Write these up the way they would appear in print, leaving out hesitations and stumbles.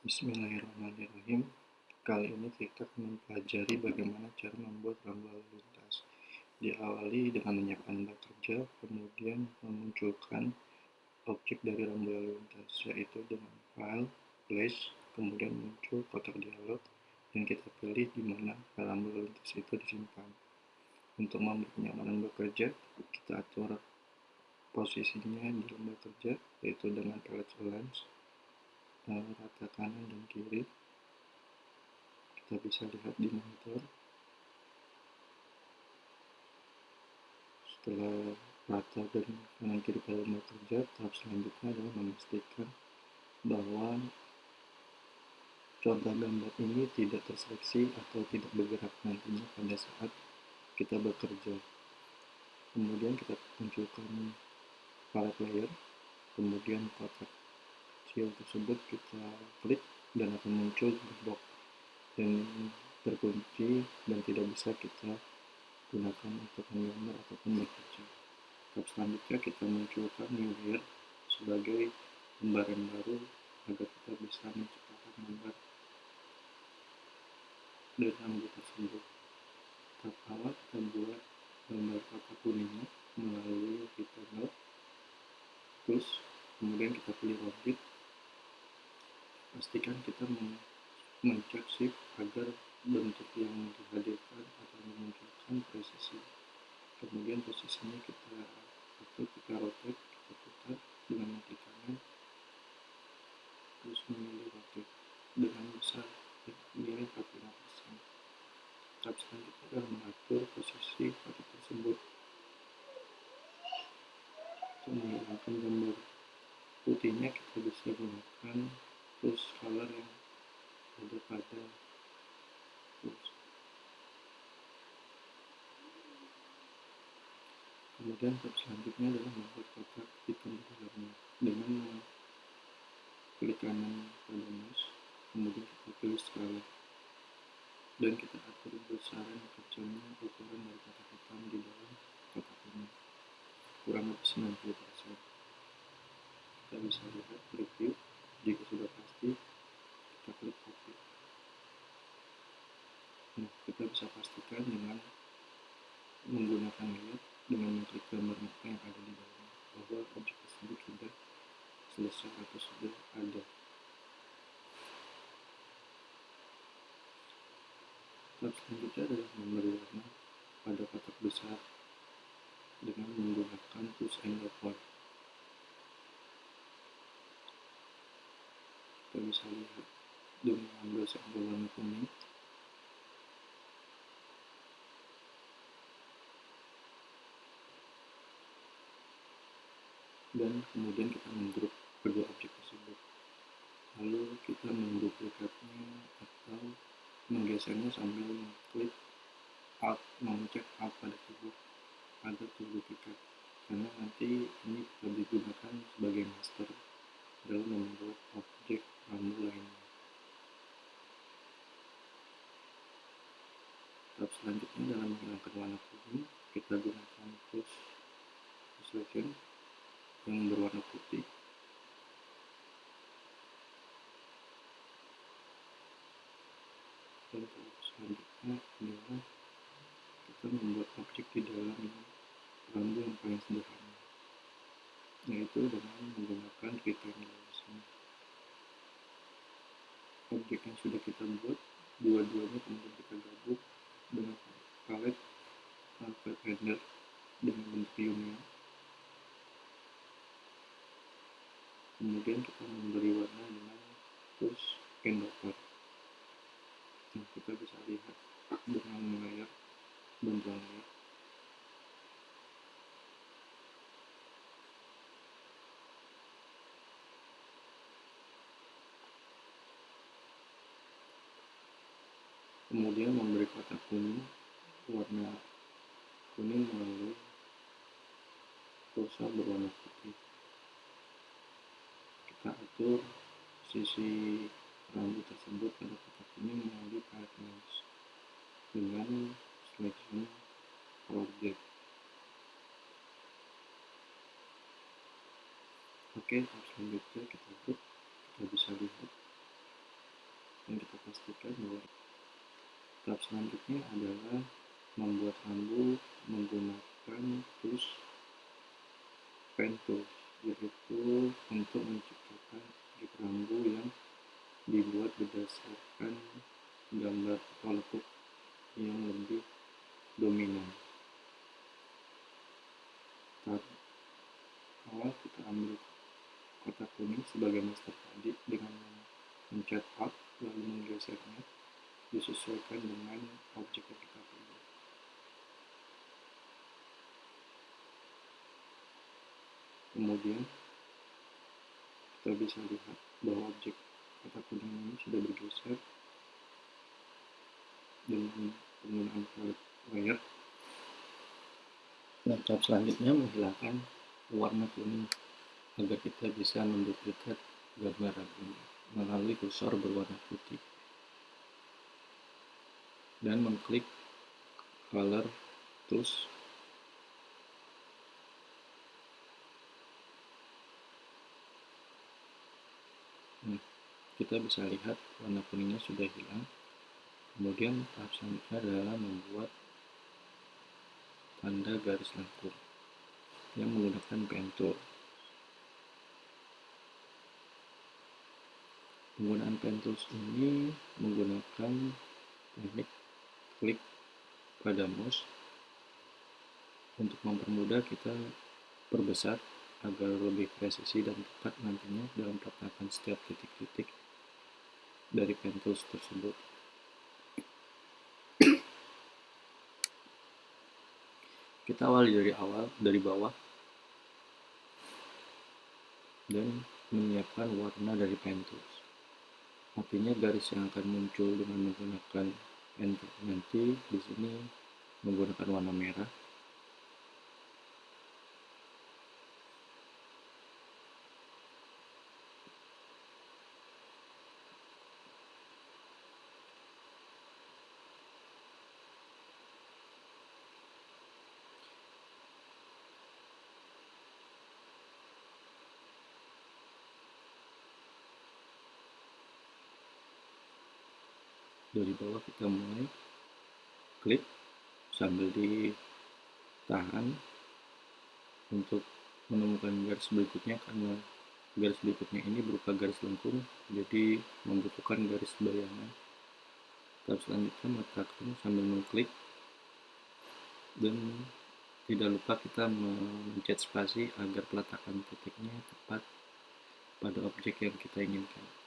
Bismillahirrahmanirrahim. Kali ini kita akan mempelajari bagaimana cara membuat rambu lalu lintas. Diawali dengan menyiapkan kerja, kemudian memunculkan objek dari rambu lalu lintas, yaitu dengan file, place, kemudian muncul kotak dialog, dan kita pilih di mana rambu lalu lintas itu disimpan. Untuk memberi kenyamanan bekerja, kita atur posisinya di lembar kerja, yaitu dengan palette align rata kanan dan kiri. Kita bisa lihat di monitor. Setelah rata dan kanan kiri pada lembar kerja, tahap selanjutnya adalah memastikan bahwa contoh gambar ini tidak terseleksi atau tidak bergerak nantinya pada saat kita bekerja. Kemudian kita munculkan palette layer, kemudian kotak kecil tersebut kita klik dan akan muncul box yang terkunci dan tidak bisa kita gunakan untuk menggambar ataupun bekerja. Tahap selanjutnya kita munculkan new layer sebagai lembaran baru agar kita bisa menciptakan gambar dari rambu tersebut. Tahap awal kita buat gambar kotak kuningnya melalui rectangle, terus kemudian kita pilih objek. Pastikan kita mencet shift agar bentuk yang dihadirkan atau memunculkan presisi. Kemudian posisinya kita atur, kita rotate, kita putar dengan klik kanan, terus memilih rotate dengan besar nilai 45%. Tahap selanjutnya adalah mengatur posisi kotak tersebut. Untuk menghilangkan gambar putihnya kita bisa gunakan tools color yang ada pada tools. Kemudian tahap selanjutnya adalah membuat kotak hitam di dalamnya dengan klik kanan pada mouse, kemudian kita pilih skala dan kita atur besaran kecilnya ukuran dari kotak hitam di dalam kotak ini kurang lebih 90%. Kita bisa lihat preview. Jika sudah pasti, kita klik copy. Kita bisa pastikan dengan menggunakan layer dengan mengklik gambar mata yang ada di dalamnya bahwa objek tersebut sudah selesai atau sudah ada. Tahap selanjutnya adalah memberi warna pada kotak besar dengan menggunakan tools and dot. Kita bisa lihat dengan mengambil sampel warna kuning. Dan kemudian kita menggrup kedua objek tersebut. Lalu kita menduplikatnya atau menggesernya sambil mengklik Alt, memencet Alt pada keyboard agar terduplikat, karena nanti ini bisa digunakan sebagai master dalam membuat objek rambu lainnya. Tahap selanjutnya dalam menghilangkan warna kuning, kita gunakan tools selection yang berwarna putih. Dan tahap selanjutnya adalah kita membuat objek di dalam rambu yang paling sederhana, yaitu dengan menggunakan rectangle. Objek yang sudah kita buat, dua-duanya kemudian kita gabung dengan palette render dengan bentuk union. Kemudian kita memberi warna dengan tools and dot. Kita bisa lihat dengan layer bantuan layer. Kemudian memberi kotak kuning warna kuning melalui pulsa berwarna putih. Kita atur sisi rambu tersebut pada kotak kuning melalui palette mouse dengan selection object. Oke, selanjutnya kita bisa lihat pastikan bahwa tahap selanjutnya adalah membuat rambu menggunakan tools pen tools, yaitu untuk menciptakan objek rambu yang dibuat berdasarkan gambar atau lekuk yang lebih dominan. Tahap awal kita ambil kotak kuning sebagai master tadi dengan mencet Alt lalu menggesernya disesuaikan dengan objek yang kita pilih. Kemudian kita bisa lihat bahwa objek kotak kuning ini sudah bergeser dengan penggunaan palette layer. Nah, tahap selanjutnya menghilangkan warna kuning agar kita bisa menduplikat gambaran ini melalui kursor berwarna putih dan mengklik color tools. Nah, kita bisa lihat warna kuningnya sudah hilang. Kemudian tahap selanjutnya adalah membuat tanda garis lengkung yang menggunakan pen tool. Penggunaan pen tools ini menggunakan teknik klik pada mouse untuk mempermudah kita perbesar agar lebih presisi dan tepat nantinya dalam peletakan setiap titik-titik dari pen tools tersebut. Kita awali dari bawah dan menyiapkan warna dari pen tools. Artinya garis yang akan muncul dengan menggunakan pen tool nanti di sini menggunakan warna merah. Dari bawah kita mulai klik sambil ditahan untuk menemukan garis berikutnya, karena garis berikutnya ini berupa garis lengkung, jadi membutuhkan garis bayangan. Tahap selanjutnya meletakkan sambil mengklik dan tidak lupa kita mencet spasi agar peletakan titiknya tepat pada objek yang kita inginkan.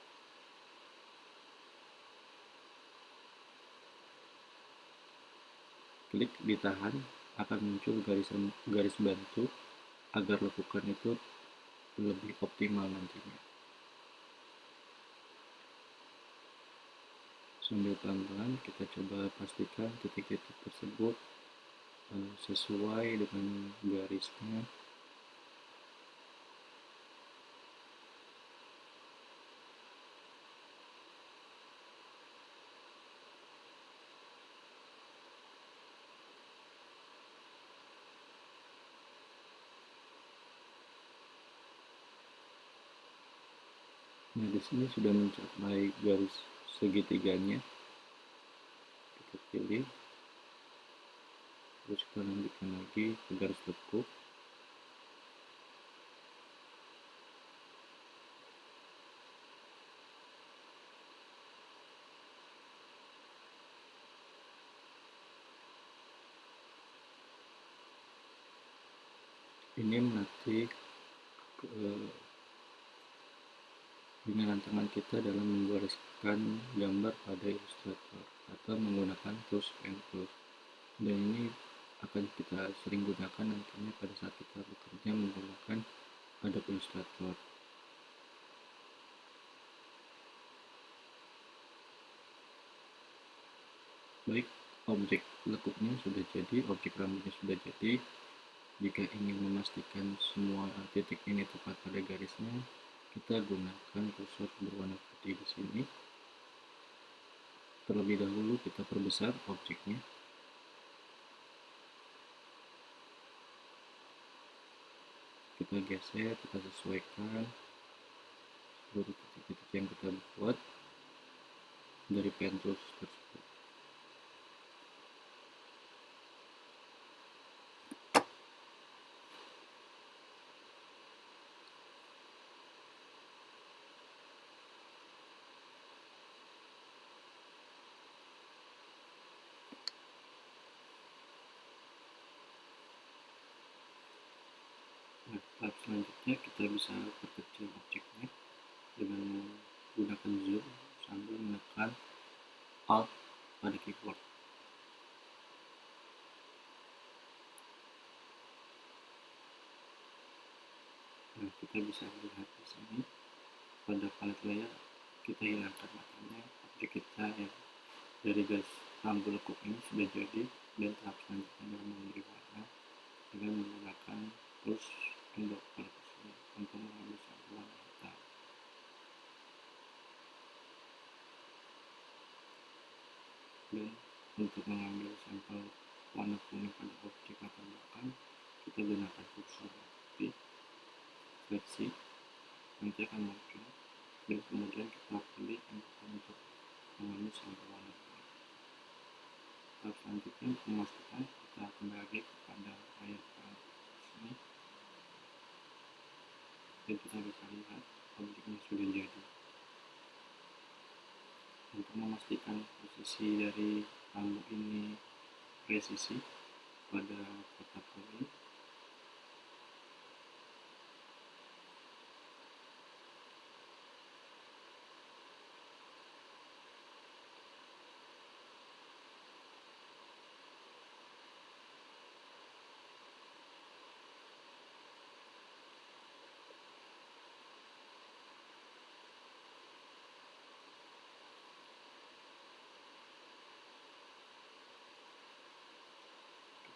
Klik ditahan, akan muncul garis bantu agar lekukan itu lebih optimal nantinya. Sambil pelan-pelan kita coba pastikan titik-titik tersebut sesuai dengan garisnya. Nah, di sini sudah mencapai garis segitiganya. Kita pilih, terus kita lanjutkan lagi ke garis lekuk. Ini melatih ringan tangan kita dalam membariskan gambar pada Illustrator atau menggunakan tools pen tool. Dan ini akan kita sering gunakan nantinya pada saat kita bekerja menggunakan Adobe Illustrator. Baik, objek lekuknya sudah jadi, objek rambunya sudah jadi. Jika ingin memastikan semua titik ini tepat pada garisnya, kita gunakan kursor berwarna putih di sini. Terlebih dahulu kita perbesar objeknya. Kita geser, kita sesuaikan seluruh titik-titik yang kita buat. dari pen tools tersebut. Nah, tahap selanjutnya kita bisa perkecil objeknya dengan menggunakan zoom sambil menekan Alt pada keyboard. Nah, kita bisa lihat di sini pada palette layer kita hilangkan matanya, objek kita yang dari garis rambu lekuk ini sudah jadi, dan tahap selanjutnya adalah memberi warna dengan menggunakan tools untuk ini untuk mengambil sampel warna hitam. Dan untuk mengambil sampel warna kuning pada objek latar belakang, kita gunakan kursor di seleksi, nanti akan muncul, dan kemudian kita pilih untuk mengambil sampel warna kuning. Tahap selanjutnya untuk memastikan, kita kembali lagi kepada layar sini, dan kita bisa lihat objeknya sudah jadi. Untuk memastikan posisi dari rambu ini presisi pada kotak kuning,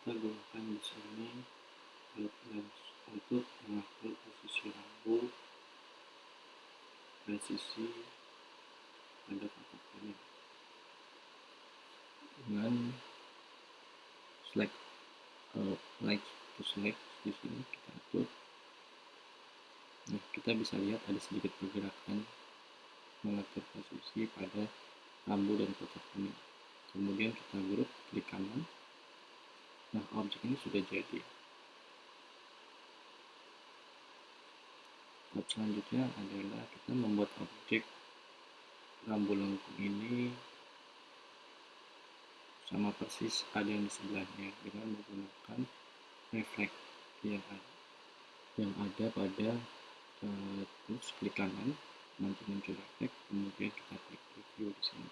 kita gunakan di sini lens untuk mengatur posisi rambu presisi pada kotak kuning dengan select light to select. Di sini kita atur. Nah, kita bisa lihat ada sedikit pergerakan mengatur posisi pada rambu dan kotak kuning. Kemudian kita grup klik kanan. Nah, objek ini sudah jadi. Tahap selanjutnya adalah kita membuat objek rambu lengkung ini sama persis ada yang di sebelahnya dengan menggunakan reflect yang ada pada terus klik kanan, nanti muncul reflect, kemudian kita klik preview di sini.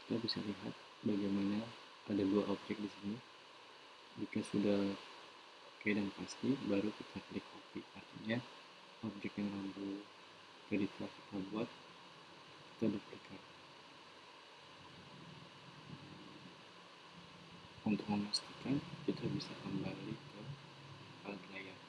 Kita bisa lihat bagaimana ada dua objek di sini. Jika sudah oke dan pasti, baru kita klik copy. Artinya objek yang rambu tadi telah kita buat, kita duplikat. Untuk memastikan, kita bisa kembali ke palette layer.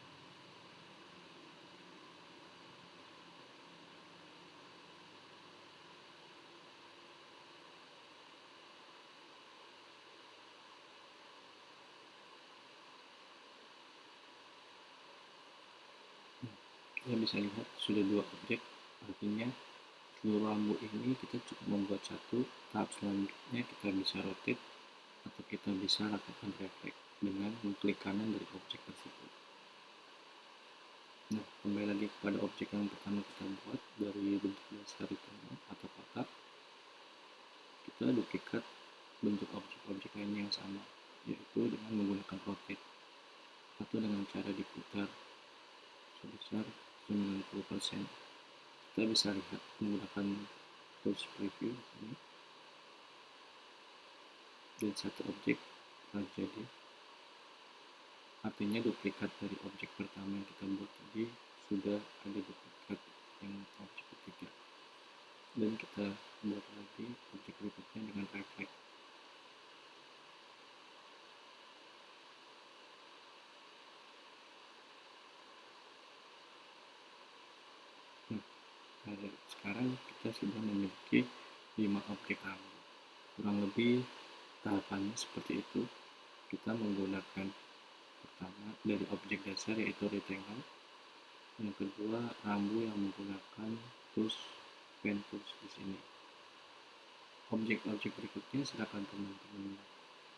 Kita bisa lihat sudah dua objek, artinya seluruh rambu ini kita cukup membuat satu. Tahap selanjutnya kita bisa rotate atau kita bisa lakukan reflect dengan mengklik kanan dari objek tersebut. Nah, kembali lagi kepada objek yang pertama kita buat dari bentuk dasar rectangle atau kotak, kita duplikat bentuk objek-objek lainnya yang sama, yaitu dengan menggunakan rotate atau dengan cara diputar sebesar 90%. Kita bisa lihat menggunakan tools preview ini, dan satu objek telah jadi. Artinya duplikat dari objek pertama yang kita buat tadi sudah ada duplikat yang objek ketiga, dan kita buat lagi objek berikutnya dengan reflect. Sekarang kita sudah memiliki 5 objek rambu. Kurang lebih tahapannya seperti itu. Kita menggunakan pertama dari objek dasar yaitu rectangle. Yang kedua rambu yang menggunakan tools Pen Tools di sini. Objek-objek berikutnya silakan teman-teman